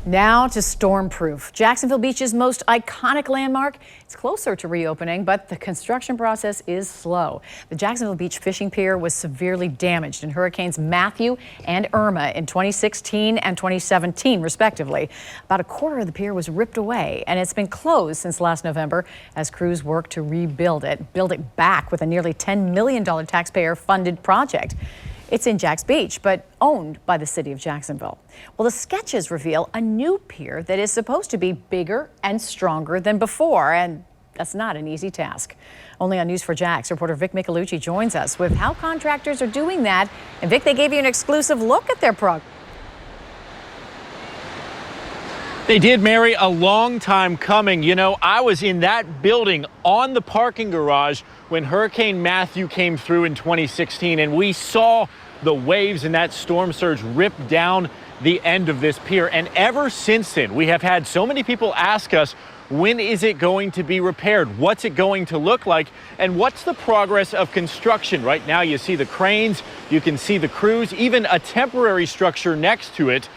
Now to Stormproof, Jacksonville Beach's most iconic landmark. It's closer to reopening, but the construction process is slow. The Jacksonville Beach fishing pier was severely damaged in Hurricanes Matthew and Irma in 2016 and 2017, respectively. About a quarter of the pier was ripped away, and it's been closed since last November as crews work to build it back with a nearly $10 million taxpayer-funded project. It's in Jax Beach, but owned by the city of Jacksonville. Well, the sketches reveal a new pier that is supposed to be bigger and stronger than before, and that's not an easy task. Only on News4Jax, reporter Vic Micolucci joins us with how contractors are doing that. And Vic, they gave you an exclusive look at their progress. They did, Mary, a long time coming. You know, I was in that building on the parking garage when Hurricane Matthew came through in 2016, and we saw the waves and that storm surge rip down the end of this pier. And ever since then, we have had so many people ask us, when is it going to be repaired? What's it going to look like? And what's the progress of construction? Right now, you see the cranes, you can see the crews, even a temporary structure next to it.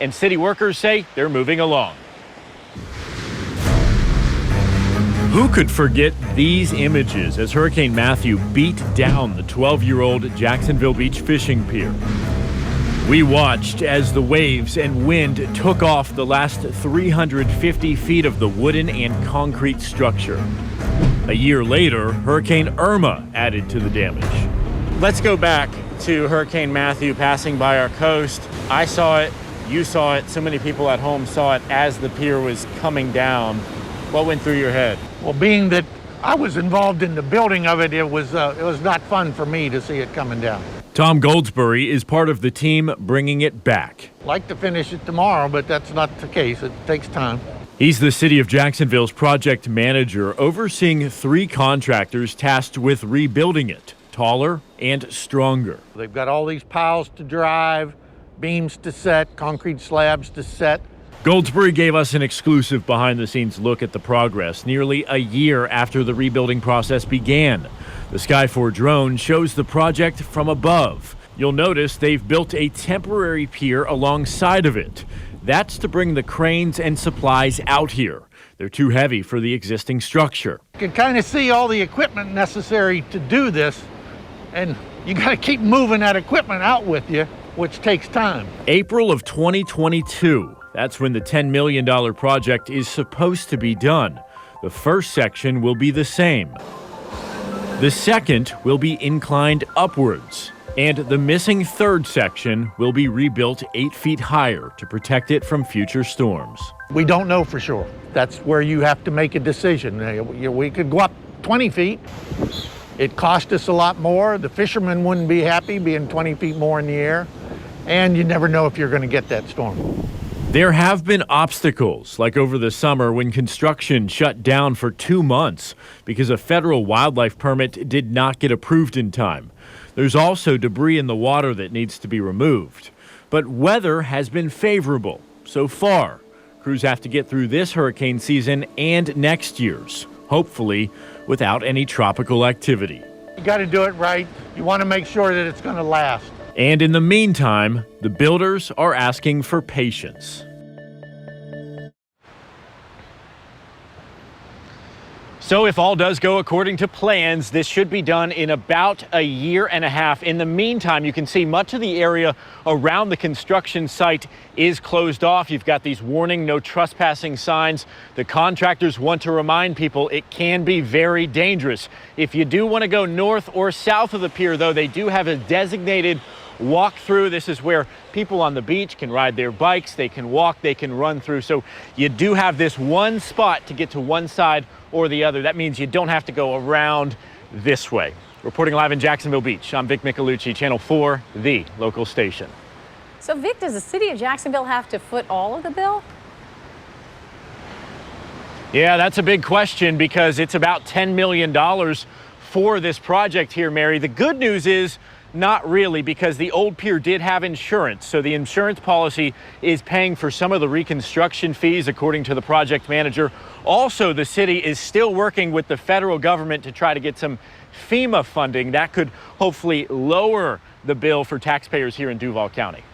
And city workers say they're moving along. Who could forget these images as Hurricane Matthew beat down the 12-year-old Jacksonville Beach fishing pier? We watched as the waves and wind took off the last 350 feet of the wooden and concrete structure. A year later, Hurricane Irma added to the damage. Let's go back to Hurricane Matthew passing by our coast. I saw it. You saw it. So many people at home saw it as the pier was coming down. What went through your head? Well, being that I was involved in the building of it, it was not fun for me to see it coming down. Tom Goldsberry is part of the team bringing it back. I'd like to finish it tomorrow, but that's not the case. It takes time. He's the city of Jacksonville's project manager, overseeing 3 contractors tasked with rebuilding it, taller and stronger. They've got all these piles to drive, beams to set, concrete slabs to set. Goldsberry gave us an exclusive behind-the-scenes look at the progress nearly a year after the rebuilding process began. The Sky4 drone shows the project from above. You'll notice they've built a temporary pier alongside of it. That's to bring the cranes and supplies out here. They're too heavy for the existing structure. You can kind of see all the equipment necessary to do this, and you got to keep moving that equipment out with you, which takes time. April of 2022. That's when the $10 million project is supposed to be done. The first section will be the same. The second will be inclined upwards. And the missing third section will be rebuilt 8 feet higher to protect it from future storms. We don't know for sure. That's where you have to make a decision. We could go up 20 feet. It cost us a lot more. The fishermen wouldn't be happy being 20 feet more in the air. And you never know if you're going to get that storm. There have been obstacles, like over the summer when construction shut down for 2 months because a federal wildlife permit did not get approved in time. There's also debris in the water that needs to be removed. But weather has been favorable so far. Crews have to get through this hurricane season and next year's, hopefully without any tropical activity. You got to do it right. You want to make sure that it's going to last. And in the meantime, the builders are asking for patience. So if all does go according to plans, this should be done in about a year and a half. In the meantime, you can see much of the area around the construction site is closed off. You've got these warning, no trespassing signs. The contractors want to remind people it can be very dangerous. If you do want to go north or south of the pier, though, they do have a designated walk through. This is where people on the beach can ride their bikes, they can walk, they can run through. So you do have this one spot to get to one side or the other. That means you don't have to go around this way. Reporting live in Jacksonville Beach, I'm Vic Micolucci, Channel 4, the local station. So Vic, does the city of Jacksonville have to foot all of the bill? Yeah, that's a big question because it's about $10 million for this project here, Mary. The good news is not really, because the old pier did have insurance. So the insurance policy is paying for some of the reconstruction fees, according to the project manager. Also, the city is still working with the federal government to try to get some FEMA funding that could hopefully lower the bill for taxpayers here in Duval County.